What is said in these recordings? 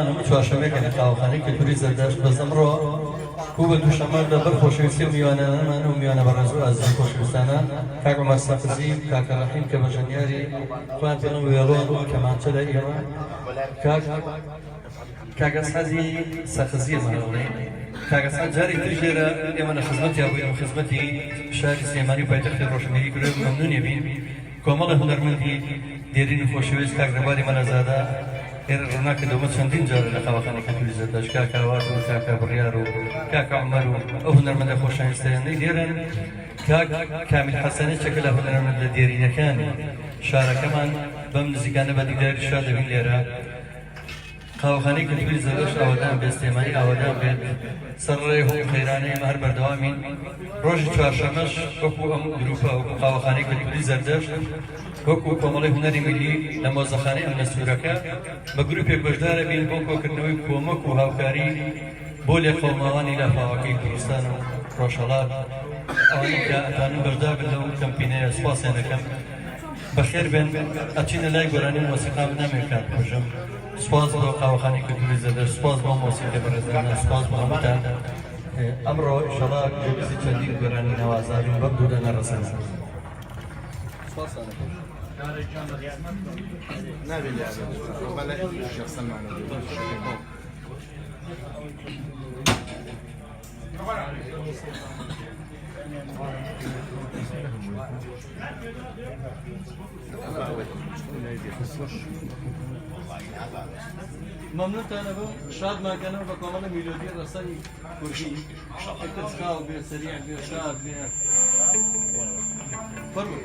أنا چوارشەمە کە لە قاوەخانەی کەلتوری زەرداشت بەس ئەمڕۆ بوو بە دووشەمە لەبەر خۆشەویستی و میوانانەمان و میوانە بەڕێزوو ئازیز خۆشەویستانە کاک عومەر سەقزی کاک ڕەحیم کە بەژەنیاری خوان پێڵم وێڵۆن و کەمانچە لە ئێمە کاک ئەسحەزی سەقزیەمان دەڵێ کاک ئەسحەز جارێک تر ژێرە ئێمە لە خزمەتیا بووین و خزمەتی شاری سلێمانی و پایتەختی ڕۆشنبیری کرد و مەمنونی بین کۆمەڵی هونەرمەندی دێرینی خۆشەویست کاک ڕەباری مەلەزادە ئێرە ڕووناکە دەومە چەندین جارە لە قاوەخانەی کەلتوری زەرداشت کاک ئاوات و کاک بڕیار و کاک عومەر و ئەو هونەرمەندە خۆشەویستانەی دێرن کاک کامیل حەسەنی چەکە لە هونەرمەندە دێرینەکانی شارەکەمان بەم نزیکانە بە دیداری شا دەبین لێرە قاوەخانەی کەلتوری زەرداشت ئاوادان بێت سلێمانی ئاوادان بێت سەرڕێی هەموو خەیرانەی ئێمە هەر بەردەوامین ڕۆژی چوارشەمەش وەکو ئەم گروپە وەکو قاوەخانەی کەلتوری زەرداشت وەکو کۆمەڵی هونەری میلی لە مۆزەخانەی ئەمنەسوورەکە بە گروپێک بەشدارە بین بۆ کۆکردنەوەی کۆمەک و هاوکاری بۆ لێکۆڵماوانی لاپاوەکەی کوردستان و ڕۆژهەڵات ئەوانەی کە ئەتانن بەشدار بن لەو کەمپینەیە سوپاسیان دەکەم بەخێر بێن ئەچینە لای گۆرانی مۆسیقا نامێت کات بژم سپاس بۆ قاوەخانەی کەلتوری زەرداشت سپاس بۆ مۆسیقی بەڕێزانە سپاس بۆ هەمووتان ئەمڕۆ ئینشەڵا پێویستی چەندین گۆرانی ناوازارین بەم دوو دەنە ڕەسەن نبي لعبة ولا شخصا معنا ممنون تانبو شاد ما كانوا بكمال ميلودي رسائي كردي اتصال بسريع بشاد فرمو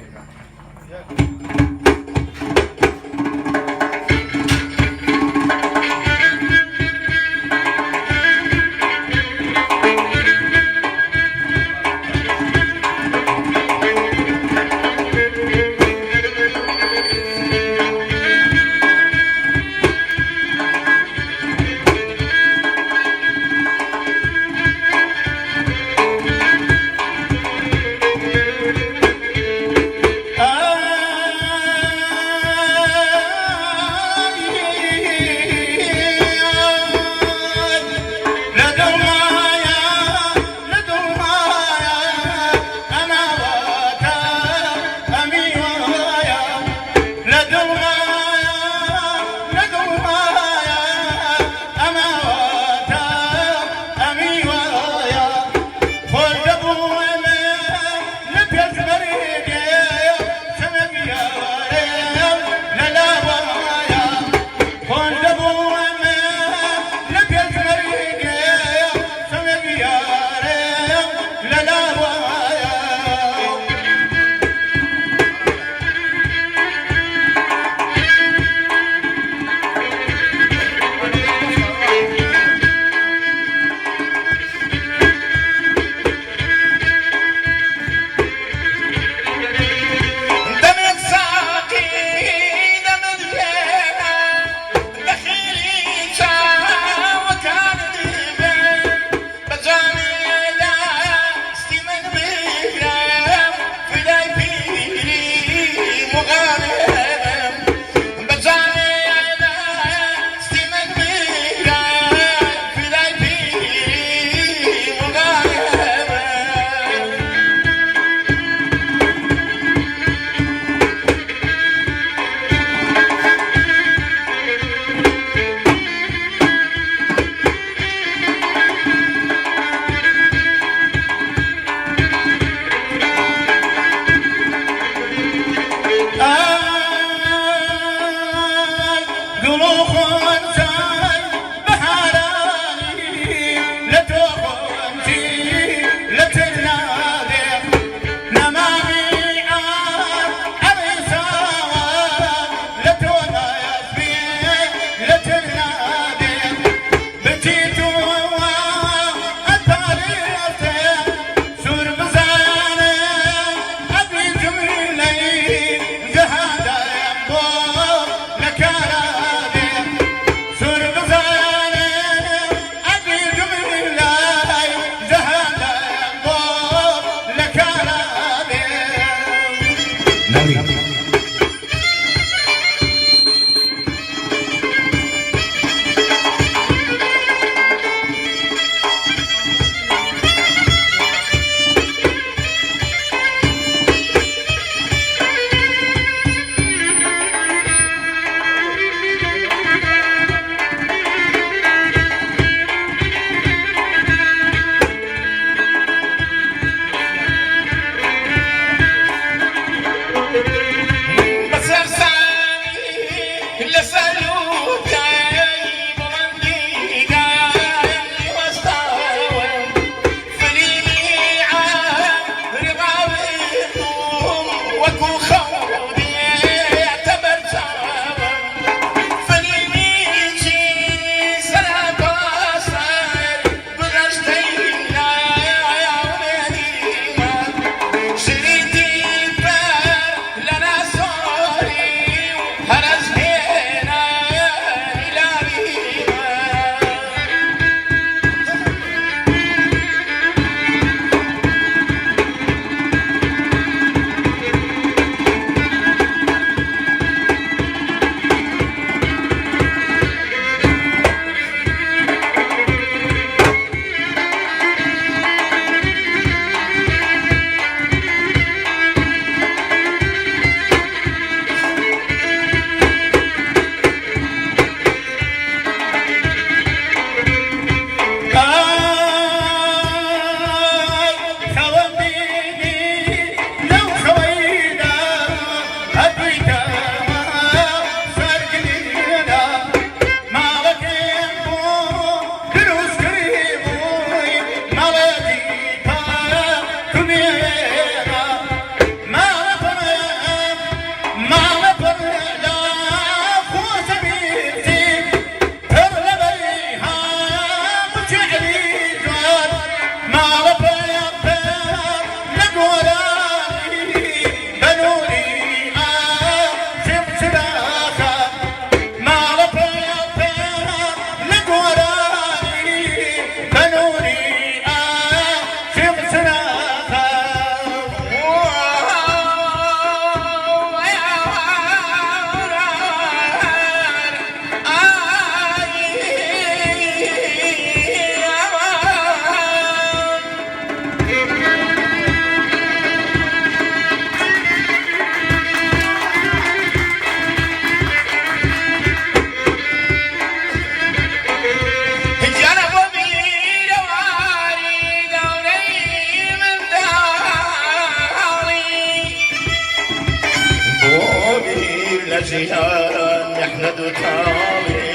دوتاڵی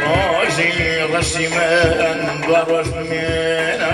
ڕۆژی ڕەشی من دوا ڕۆژ بمێنە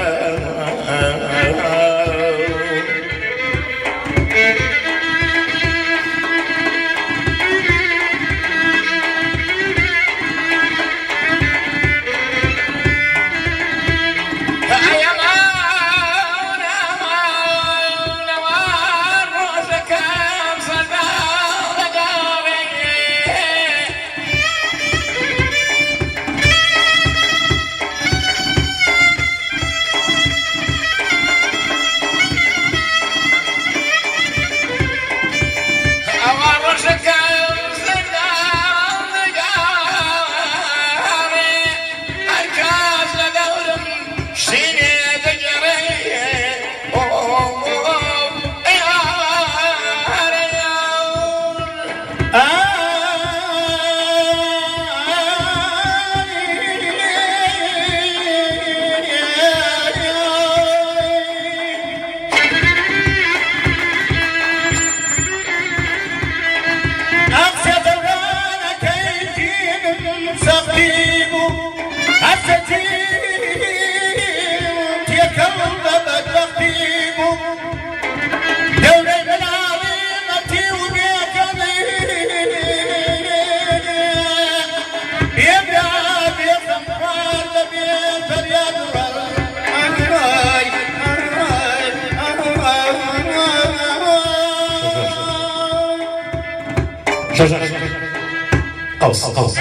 قوس قوس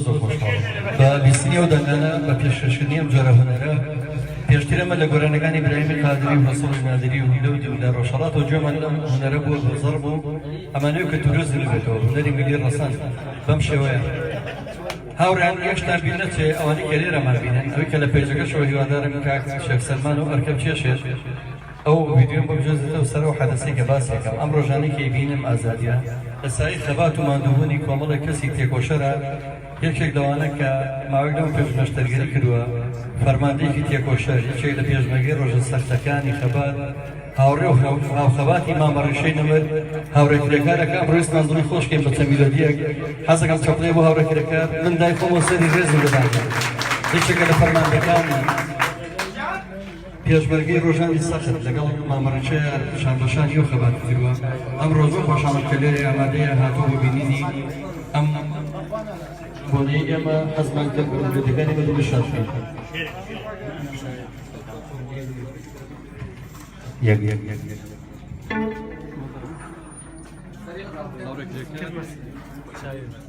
زۆر خۆشحاڵم بە بیستنی ئەو دەنگانە بە پێشکەشکردنی ئەم جۆرە هونەرە پێشترەمە لە گۆرانەکانی براهیمی قادری و هەسڵ نادری و هیلەودی و لە ڕۆژهەڵاتەوە گوێمان لەم هونەرە بووە بەزەڕ بوو ئەمانەیە کە توریزم بێتەوە هونەری ملی ڕەسەن بەم شێوەیە هاوڕێیان یەکشتان بیر نەچێ ئەوانەی کە لێرەمان بینن ئەوەی کە لە پێیجەکەشەوە هیوادارم کاک شێخ سەلمان و ئەرکەم چێشێت ئەو ڤیدیۆم بەبجێزێتەوە سەر و حەدەسێکە باسێکم ئەم ڕۆژانەی بینم ئازادیە ئەسایی خەبات و ماندووبوونی کۆمەڵی کەسی تێکۆشەرە یەکێک لەوانە کە ماوەی لەم پێشمەشتەرگەری کردووە فەرماندەیەکی تێکۆشەر یەکێک لە پێشمەرگەی ڕۆژە سەختەکانی خەبات هاوڕێ و هاوخەباتی مامەڕیشەی نەمرد هاوڕێکرەکانەکە ئەمڕۆی سناندڵی خۆشکێن بە چەمیلۆدیەک حەزەکەم چەپڵێ بۆ هاوڕێکرەکە من دای خۆمە سەری ڕێزم لەدانکەم یەکێکە لە فەرماندەکانی پێشمەرگەی ڕۆژانی سەخت لەگەڵ مامەڕیشەیە شانبەشانی و خەبات کردووە ئەمڕۆ زۆر خۆشحاڵم کە لێرە ئامادەیە هاتوو ببینینی ئەم بۆنەی ئێمە حەزمان کرد بە ئومێدەکانی بەدڵی شادکەین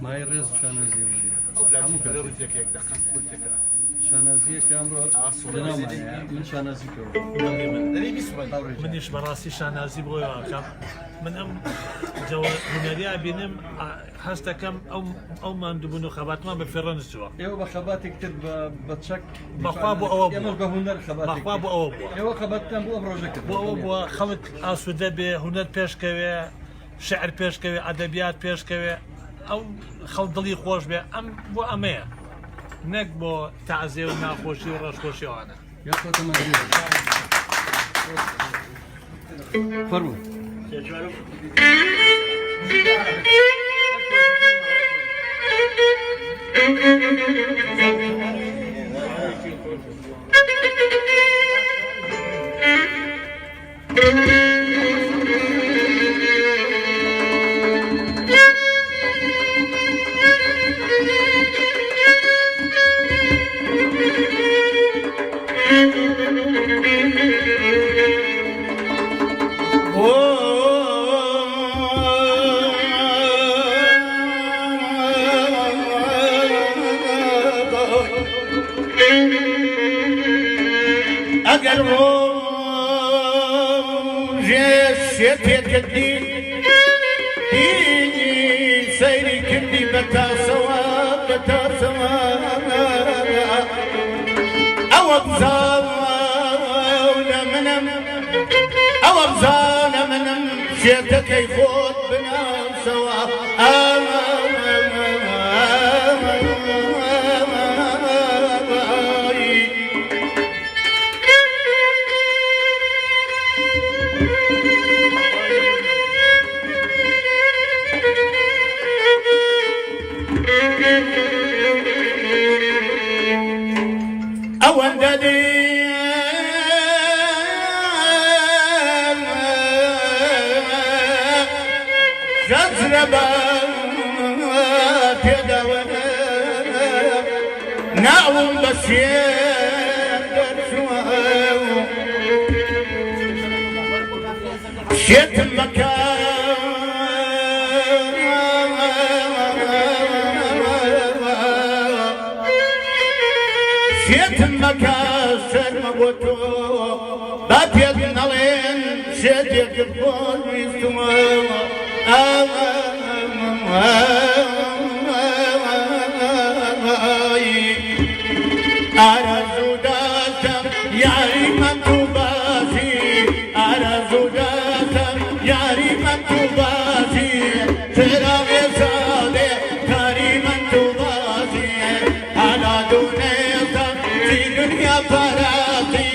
مای ڕێز شانازی شانازیە کە ئەمڕۆ دەنامانەیە من شانازی کردەوە منیش بەڕاستی شانازی بۆی واکەم من ئەم هونەریە بینم هەست دەکەم ئەو ماندووبوون و خەباتمان بە فێڕەنسووە ئێوە بە خەباتێک تر بە چەک بەخوا بۆ ئەوە ئێمەش بە هونەر بەخوا بۆ ئەوە بووە ئێوە خەباتتان بۆ ئەم ڕۆژە کرد بۆ ئەوە بووە خەڵک ئاسوودە بێ هونەر پێشکەوێ شعر پێشکەوێ ئەدەبیات پێشکەوێ ئەو خەڵ دڵی خۆش بێ ئەم بۆ ئەمەیە نەک بۆ تەعزیە و ناخۆشی و ڕەشخۆشیەوانە فەرمووی ئەگەر ڕۆژێ شێتێت کردی دینی سەیری کردی بە تاسەوە ئەوە بزانە منم ئەوە بزانە منم شێتەکەی خۆت بناسەوە ئەوەندە جەزرە بە پێداوە ناوم بە شێر دەرچووە شێتم بەکە شێتم بەکە سەرمە بۆ تۆ با پێت نەڵێن شێتێکت بۆ ویستووە ئارەزوو دەکەم یاری مەندوو بازی ئارەزوو دەکەم یاری مەندوو بازی تێرا وێزادێ کاری مەندوو بازی هەلا دوونێزم تی دنیا پەراتی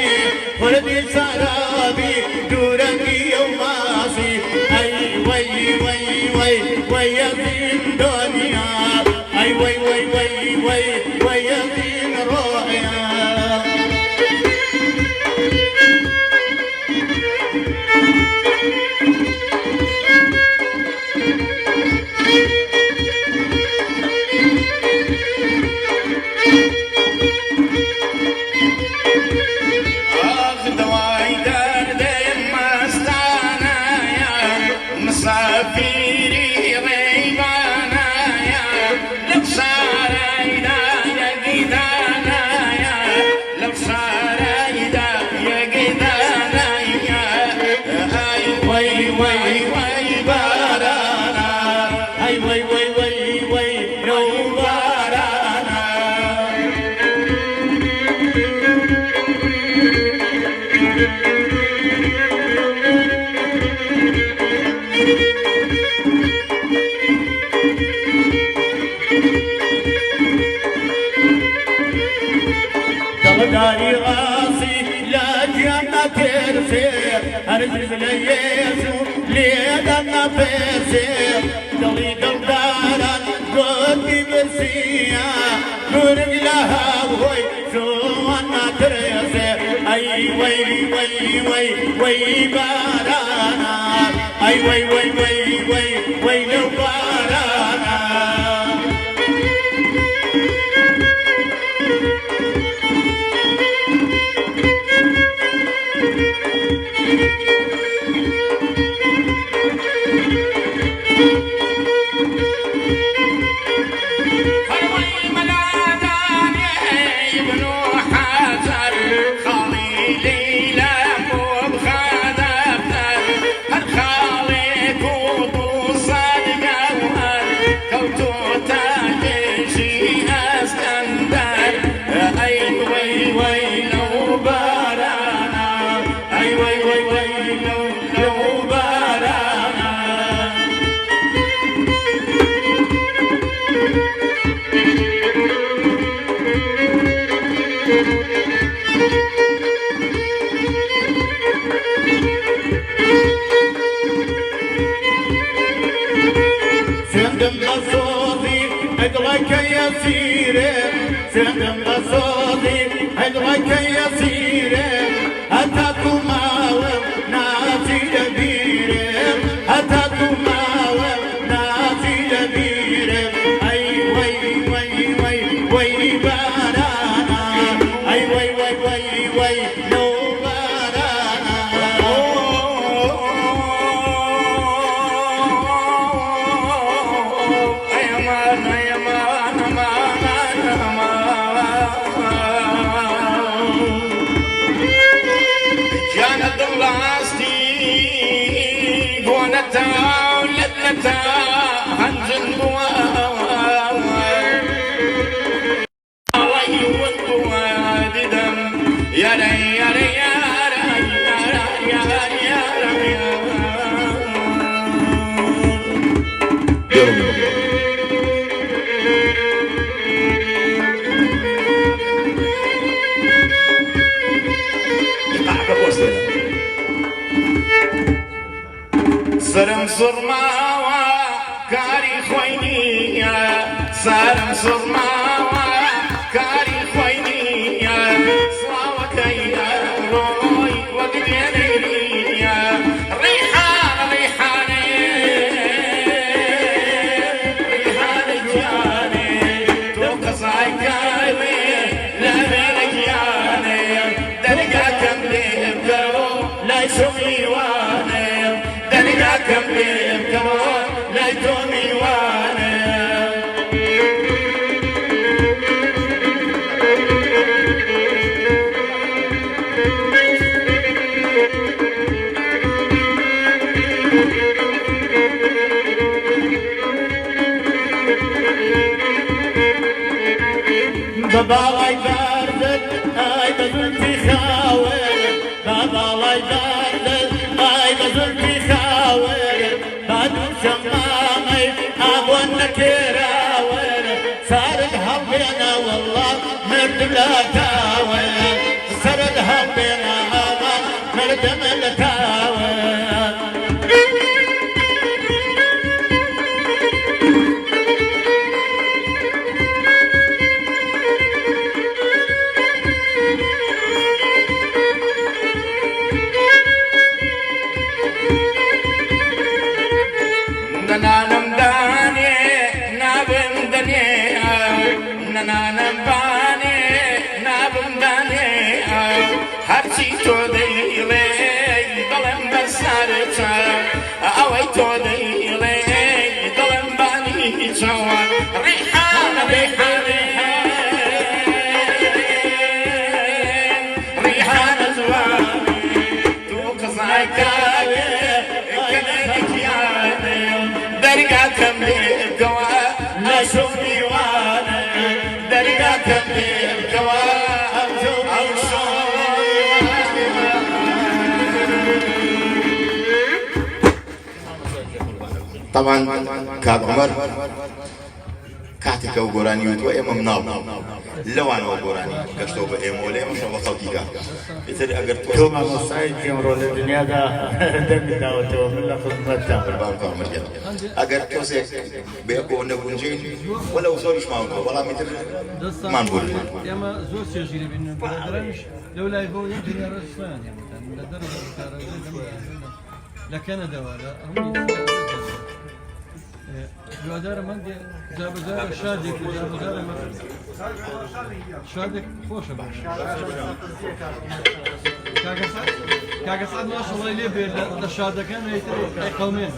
خوردی سەرابی دوورەنگی و ماسی ئەی وەی وەی وەی وەیەزین دنیا ئەی وەی وەی وەی وەی وەیەزین ڕۆیا خداري غاصي لا جنة ترسي أرجل ليسو ليدنا فيسي دلي دلدارا قدي برسيا نورق لها وي شوانا ترسي أي وي وي وي وي بارانا أي وي وي وي وي وي لو بارانا عدلك يسير سلم صوتي عدلك يسير أتى تماوم ناسي دبير أتى تماوم ناسي دبير أي وي وي وي وي بارانا أي وي وي وي وي لو بارانا سرم سرماوا كاري خوينيا سرم سرماوا كاري خوينيا صاوكيا روي وقدينيا ريحان ريحاني ريحان جاني توقع صايكاوي لا بينجاني دلقا كم بيبكرو لا يسوي واني كم بيبكرون لا يتومي وانا بابا الله يبارك اي بزول في خاوي بابا الله يبارك اي بزول في خاوي بادو شمامي ابو النكراوي سارد حبينا والله مرد لا تاوي سارد حبينا مرد لا تاوي نانم داني نابم داني نانم باني نابم داني هرشي تودي لي ظلم بسارتا اوي تودي لي ظلم باني سوا ريحان ريحان ريحان زواني توقع كاوي درقا كم بيبكوا لا شوفني وانا درقا كم بيبكوا او طبعا كاب عمر كات کاتێکە و گۆرانی وتوە ئێمە مناڵ لەوانەوە گۆرانی گەشتەوە بە ئێمە و لە ئێمەشەوە بە خەڵکیگا ئیتر ئەگەر تۆ مامۆستای جێمڕۆ لە دنیادا دەمیداوەتەوە من لە خزمەتتان قوربان کامەریان ئەگەر کەسێک بێکۆ نەگونجین وەلەو زۆریش ماوەتەوە بەڵام ئیتر مان بوون ئێمە زۆر سێژیری بین بەڕێش لەو لای بۆ دنیا ڕستمان لە دەرەوە لە کەنەداوە لە دوادارە من جابجارە شادێک و جابجارە شادێک خۆشە باش کاگەسات ماشەڵای لێ بێت لە شادەکان قەومێن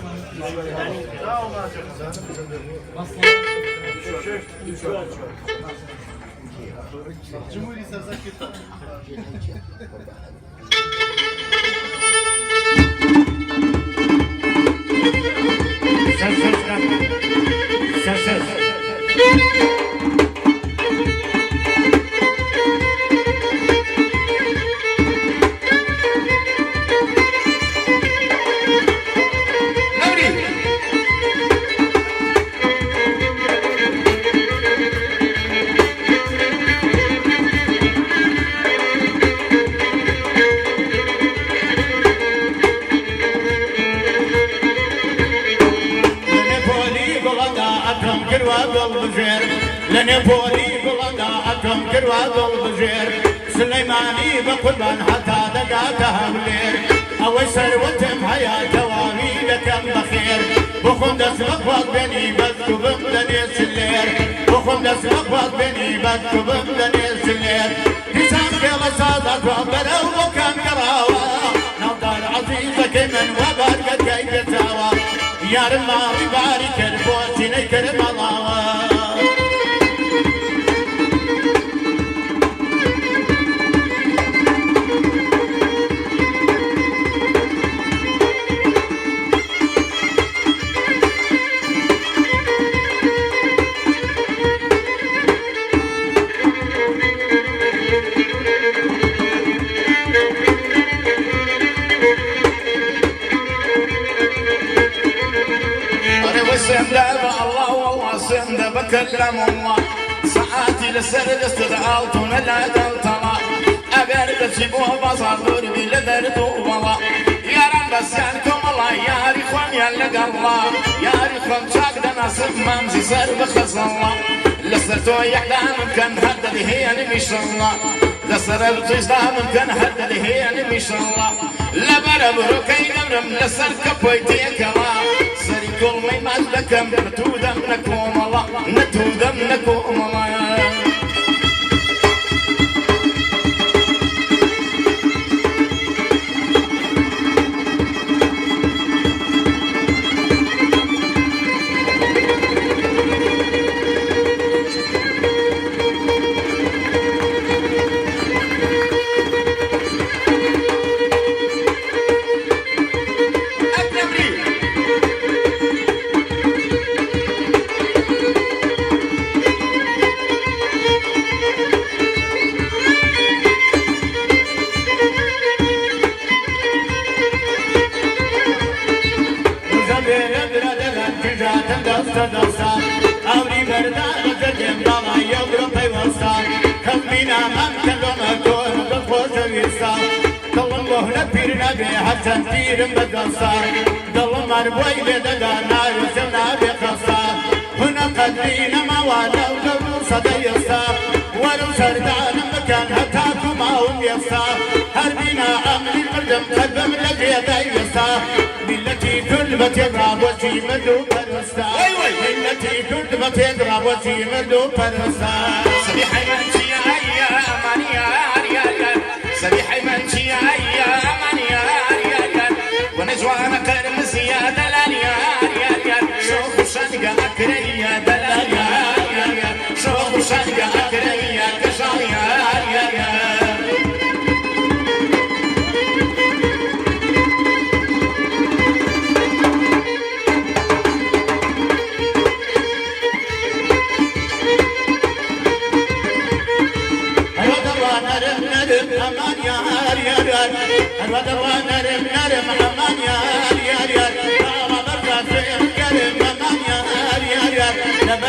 جمهوری سەرزەکێت لنبولي بلدا أكرم كروا قلب بجير سليماني بقربان حتى دقاتها بلير أو سروتم هيا توامي لكم بخير بخم دس مقبض بني بذكو بمدني سلير بخم دس مقبض بني بذكو بمدني سلير بسام في غصادك وبلو وكان كراوة نوضال عزيزك من وبرقد كيف تاوى يا رمالي بارك البوسي نكرم الله بكلم الله ساعاتي لسرد استدعالتنا لا تلتلا أقر تجيبوه بصدور بلا درد والله يا رب بسانكم الله يا ريخوان يا لقى الله يا ريخوان شاك ناصف مامزي سر بخص الله لسرتو يحدى ممكن هدد هي مش الله لسرتو يحدى ممكن هدد هي مش الله لا بربرو كي نمرم لسر كبويتي كلا سري كل ما يمالكم نتودم نكوم الله نتودم نكوم الله حتى نطير مدرسة ضل مربوي لدقانا يسمنا بقصة هنا قدرين موالا ولو صدى يسار ولو سردان مكان هتاكو ما هم يسار هربينا أمن المردم قلب من لقيا يسار ملتي كل ما تضرب وشي مدو فرسا ملتي كل ما تضرب وشي مدو فرسا صبيحي منشي يا أماني يا صبيحي منشي يا أماني ونجوانا كرم زيادة لاليا شوف شنقة أكريا دلاليا شوف شنقة أكريا كشاليا أمان يا الوضع نرم نرم أمان يا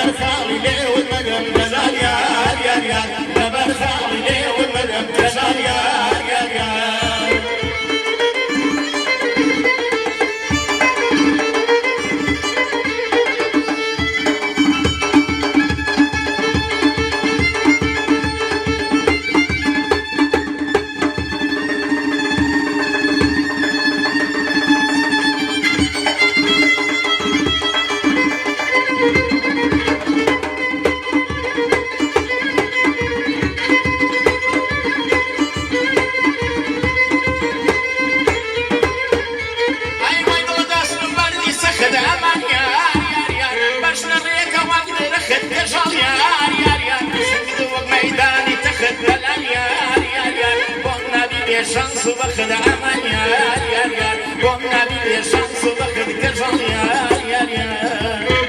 لبر خالي ليه والمدام جزال يار يار يار لبر خالي ليه والمدام جزال يار يار يار شانس بخد عمان يار يار يار قمنا بيه شانس بخد كرجال يار يار يار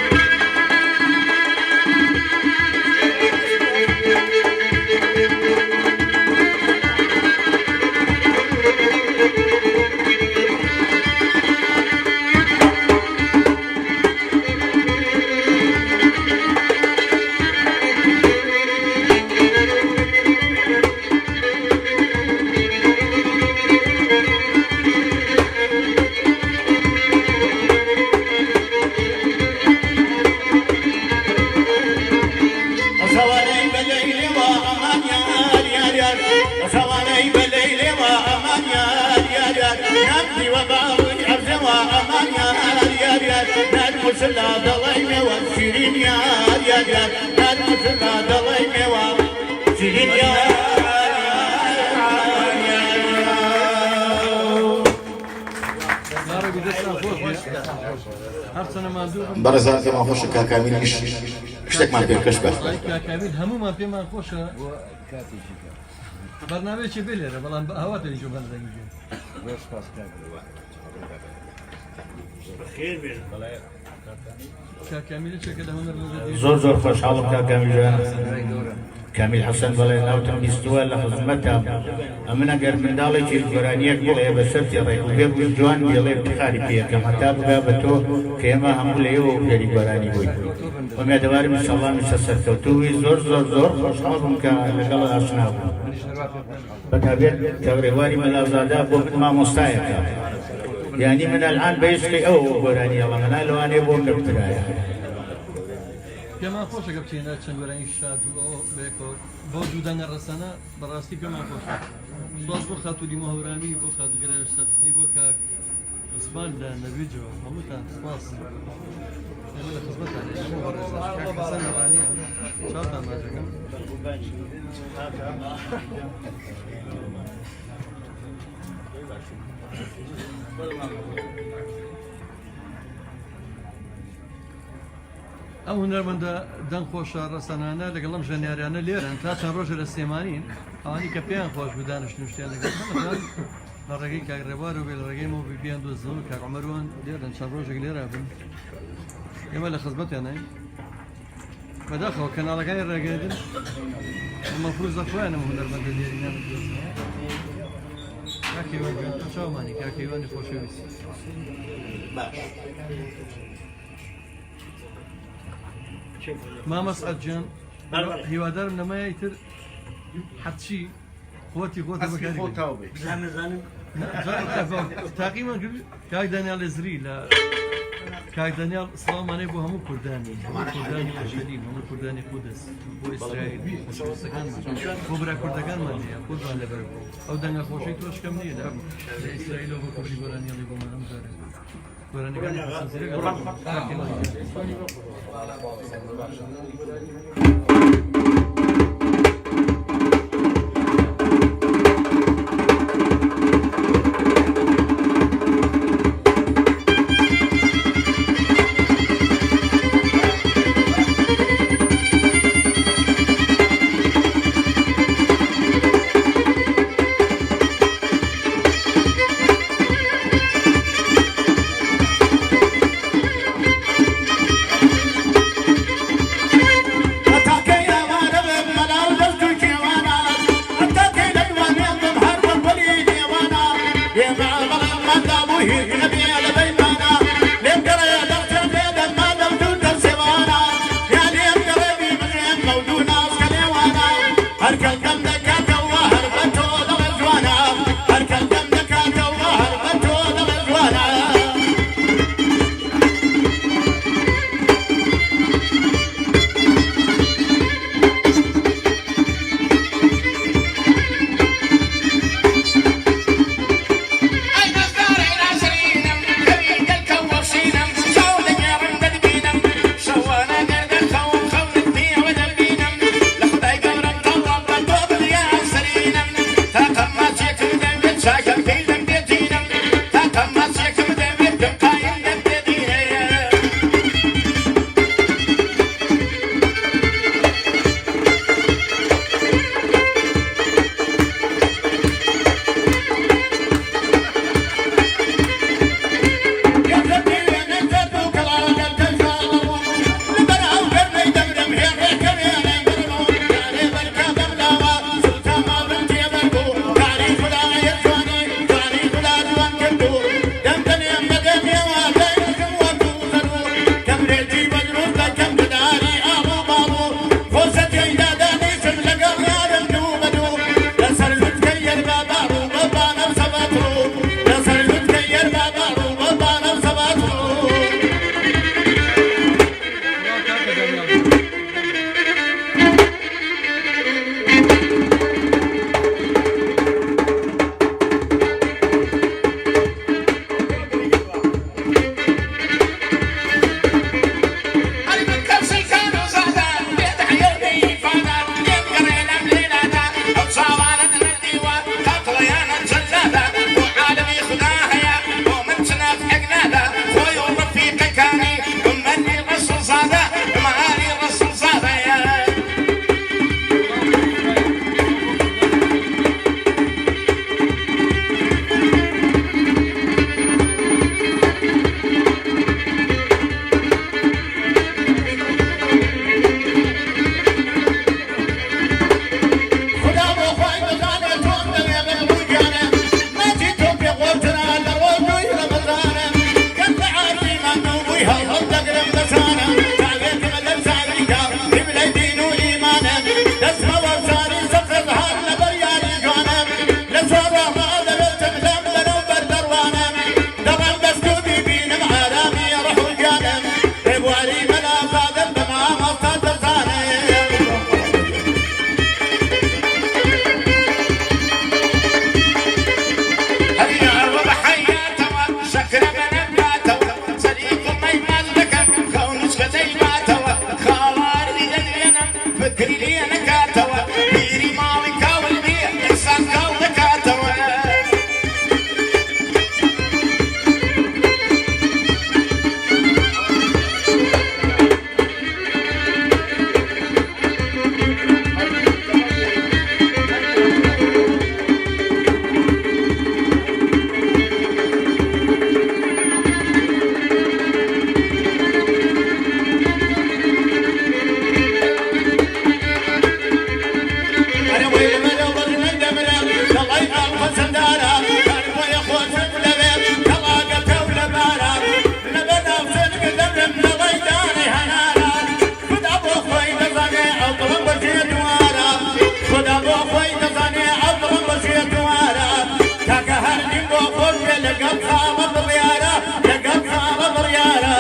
لا ضليمي وشيرين يار يار يار نادمس لا ضليمي وشيرين يار برزان كما خوش كاكامل اشتك ما بين كشبه كاكامل هموما بما خوش برنامج چه بلره بلان هوا تلي جو بلدن خير بين كامل چه كده هنر زور زور خوشحالم که کامیل جان کامیل حسن بله ناوتم بیستوال لخدمتم امن اگر من دالی چیز برانیک بله بسرتی ریخو بیب جوان بیله افتخاری پیه که حتی بگا بتو که اما هموله او پیری برانی بوی و میادوارم انشاءالله میشه سرکوتوی زور زور زور خوشحالم که لگل آشنا بو بطبیعت توریواری ملازاده بود ما مستایقه يعني من الآن بيسقي أو براني الله من لو أنا بوم نبتدايا كما خوش قبتينا تشنغران الشاد وبيكو بوجودنا الرسانة براستي كما خوش صوت بخاتو دي مهورامي بخاتو جرا الشخصي بكا اسبان ده نبيجو هموتا خلاص انا خدمت عليه مو برا حسن راني شاطر ما جاك ئەو هونەرمەندە دەنگ خۆشە ڕەسەنانە لەگەڵم ژەنیاریانە لێرن تا چەند ڕۆژە لە سێمانین ئەوانی کە پێیان خۆش بدانشتن شتیان لەگەڵ لە ڕێگەی کاگڕێوار و بێ لە ڕێگەی مەوە بیان دۆزەوە کاک عومەروان لێرن چەند ڕۆژێک لێرە بن ئێمە لە خزمەتیانین بەداخەوە کەناڵەکانی ڕێگەدن مەفروض دەخوایانم هونەرمەندە لێرینان کاکەیوان چاومانی کاکەیوانی خۆشەویست باش ما مسعد جان هیوادارم نمایە ئیتر حەچی خۆتی خۆتە بەکاری تاقیمان کرد کاک دانیال لێزری لە کاک دانیال سڵامانەی بۆ هەموو کوردانی کوردانی ئەژەری هەموو کوردانی قودس بۆ ئیسرائیل بۆ برا کوردەکانمان هەیە قوربان لەبەر ئەو دەنگە خۆشەی تۆش کەم نییە لە ئیسرائیلەوە بۆ کوردی گۆرانیاڵی بۆ مەرەم جارێ گۆرانیەکانی Attack چندارا کاربوی خوشت لبێت کەڵاگەتە و لەبارە لەبەر ناوچەن گردەبرم لەڵای دانی هەنارە خدا بۆ خۆی دەزانێ ئەو دڵم بەژێ دوارە خدا بۆ خۆی دەزانێ ئەو دڵم بەژێ دوارە تاکە هەر نیم بۆ خۆش بێ لەگەڵ خاڵە بڕیارە لەگەڵ خاڵە بڕیارە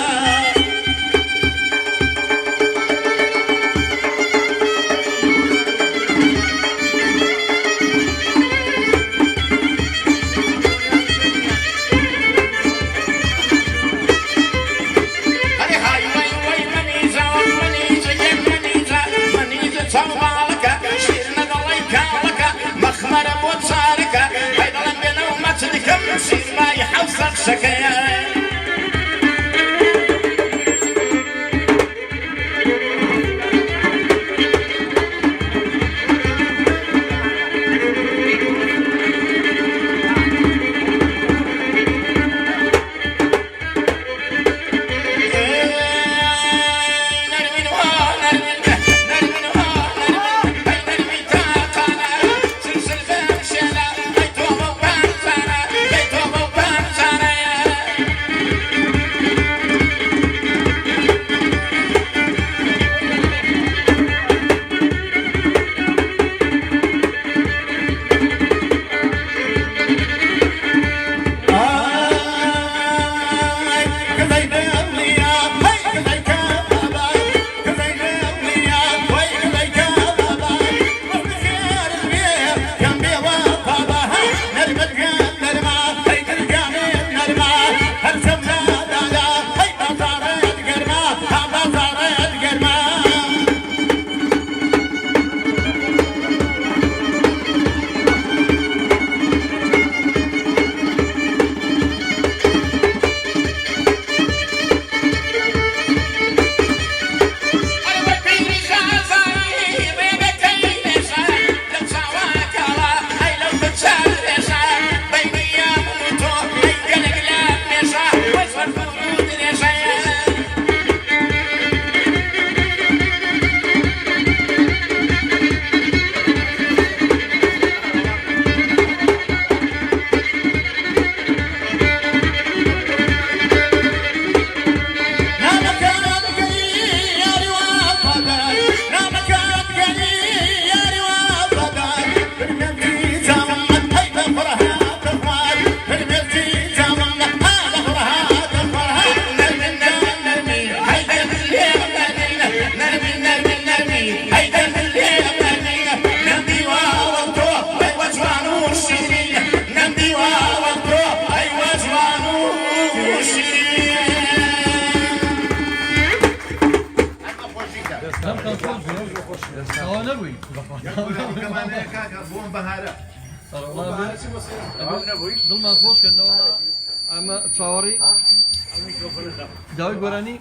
دڵمان خۆشکردنەوە ئەمە چاوەڕی داوای گۆرانی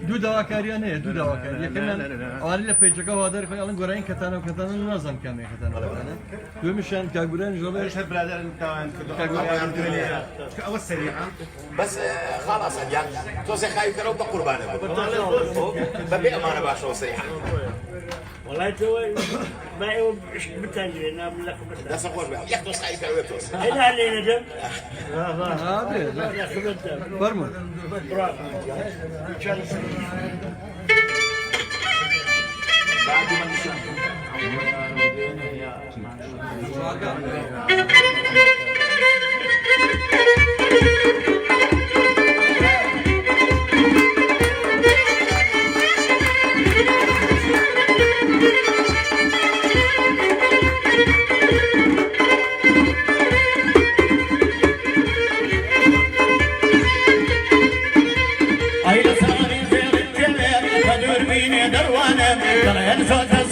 دوو داواکاریان هەیە دوو داواکاری یەکەمیان ئەوانەی لە پەیجەکە وا دەرخۆی ئەڵەن گۆرانی کەتانە و کەتانە نازانم کامێ کەتانە دومیشیان کاگورانی ژۆڵێ أول سريعة بس خلاص يعني توزيع خايف كانوا بقربانه ببيع امانه باشا وصيحه والله تو ما هو بتاجر انا لك بس لا صقور ياخذوا خايف كانوا يبتوس هنا اللي ندم فەرمو بعد ما نشوف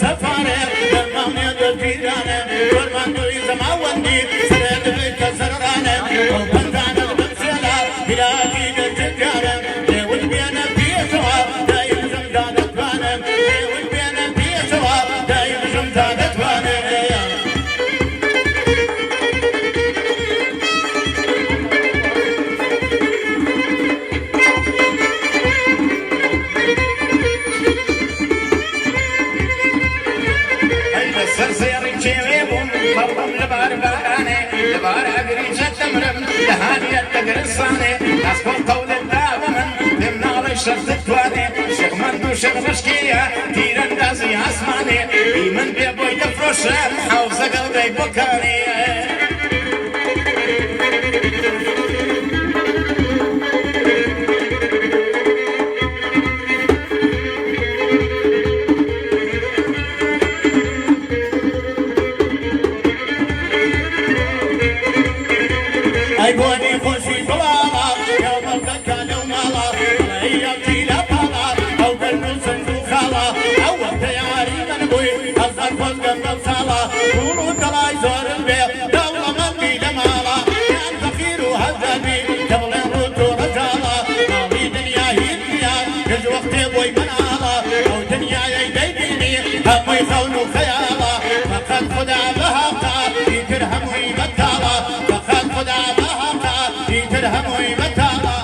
سفاره من يدل في جانب كل من يزم عوندي سرد خلهم لبار باراني لبار أقري جتمرم لهاني التقرصاني أسكن قول الداب من تمنع لي شرط التواني شيخ مندو شيخ مشكية تيران دازي عسماني إيمن بيبوي تفرشان حوزة قلبي بكاني أيقوني خوشي طلالا يوم الذكا لو مالا رأيتي لبالا أو قلب سنجو خالا أو اختياري من بوي أصدر فوز قلب صالا قولوا دلاي زور البيت دولة مني لمالا كان فخير وهزابي قبل الرجو رجالا مالي دنيا هي دنيا يجو وقتي بوي منالا أو دنيا يديني هم يخونوا خيالا فقد خدا بهاقا يكر هم ويبتالا فقد خدا ترهم ويمتالا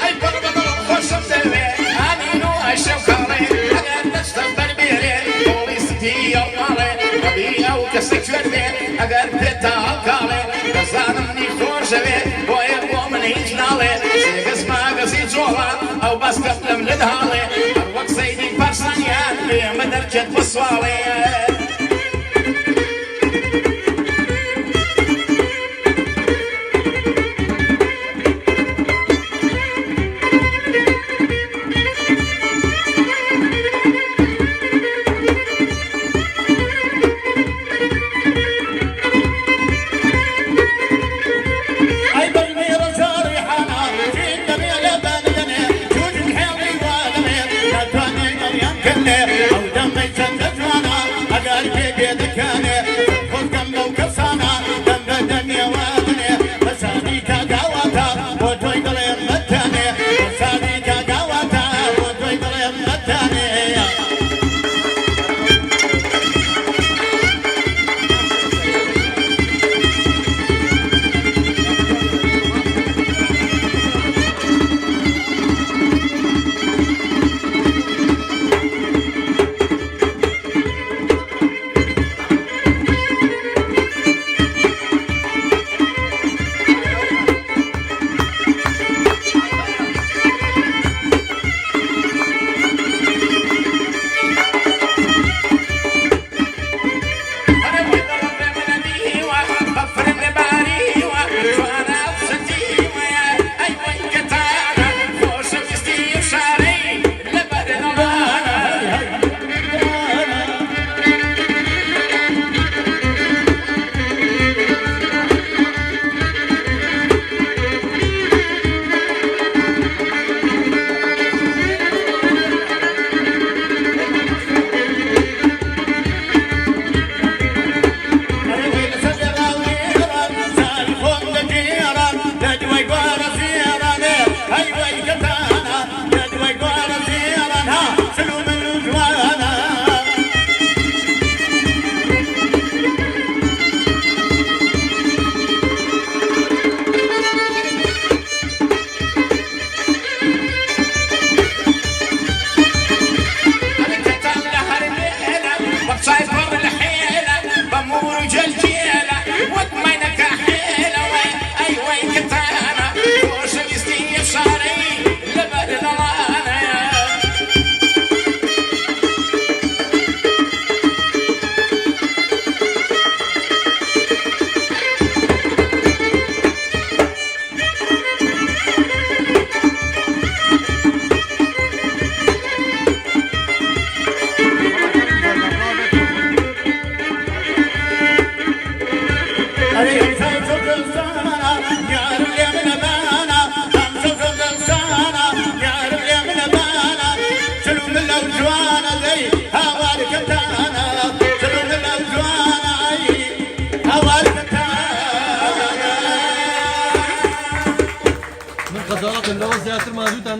أي بربط الخشم سوي أمينو الشوكالي أقل تستنبر بيري بوليستي يومالي ربيع وكسك اگر پتا کاله دزانم خوشوي ويا من هيجنالي سيغس ماغسي جولا او بس قبلم لدهالي وقت سيدي برسانيا بيا مدرجة بصوالي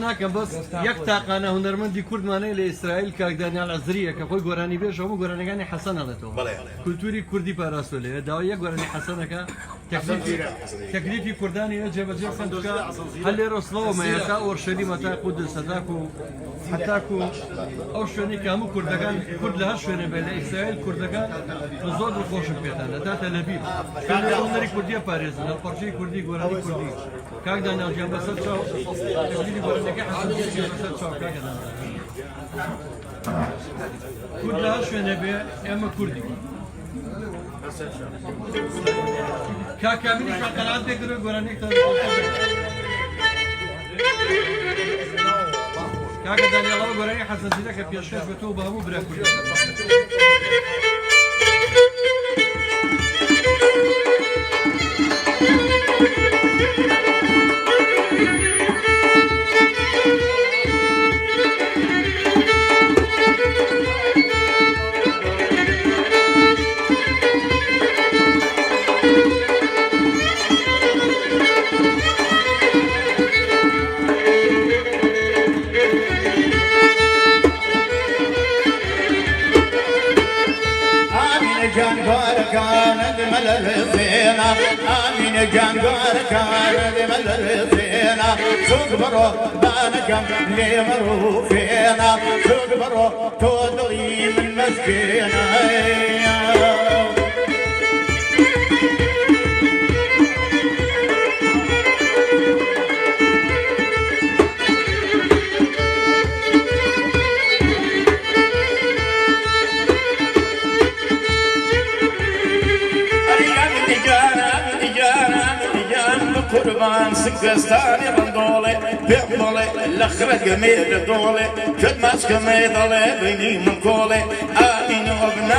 ناکەم بەس یەک تاقانە هونەرمەندی کوردمانەیە لە ئیسرائیل کاک دانیال عەزریە کە خۆی گۆرانی بێژ هەموو گۆرانەکانی حەسەن هەڵێتەوە کولتوری کوردی پاراستۆ لێ داوا یەک گۆرانی حەسەنەکە تەکلیفی کوردانی جێبەجێ بکەن دوکە هەر لێرە سڵەوەمەیە تا ئۆرشەلیمە تا قودس هەتاکو حتاکو ئەو شوێنی کە هەموو کوردەکان کورد لە هەر شوێنە بێت لە ئیسرائیل کوردەکان زۆر دڵخۆشم پێتان دەداتە لەبیر هونەری کوردیە پارێزن لە پەرچەی کوردی گۆرانی کوردی کاک دانیال گیان بەسەر چاو تەکلیفی گۆرانەکەی حەسەن بەسەر چاو کاک دانیال کورد لە هەر شوێنە بێ ئێمە کوردی کاکامیری قەنەعات پێکردو گۆرانێک کاکە دانیێڵەوە گۆرانی حەسەن زیرە کە پێشکەش بێتەوە بە هەموو برا کوردی جان گۆرەکان دمەلە زێنا ئامینە جان گۆرەکان دمەلە زێنا سوگ بڕۆ بانەکەم لێمە ڕووفێنا سوگ بڕۆ تۆ دڵی من مەسکێنە قربان سكستاني بندولي بيقبلي لخرج جميل دولي كد ماسك ميدلي بيني من كولي آمين وابنا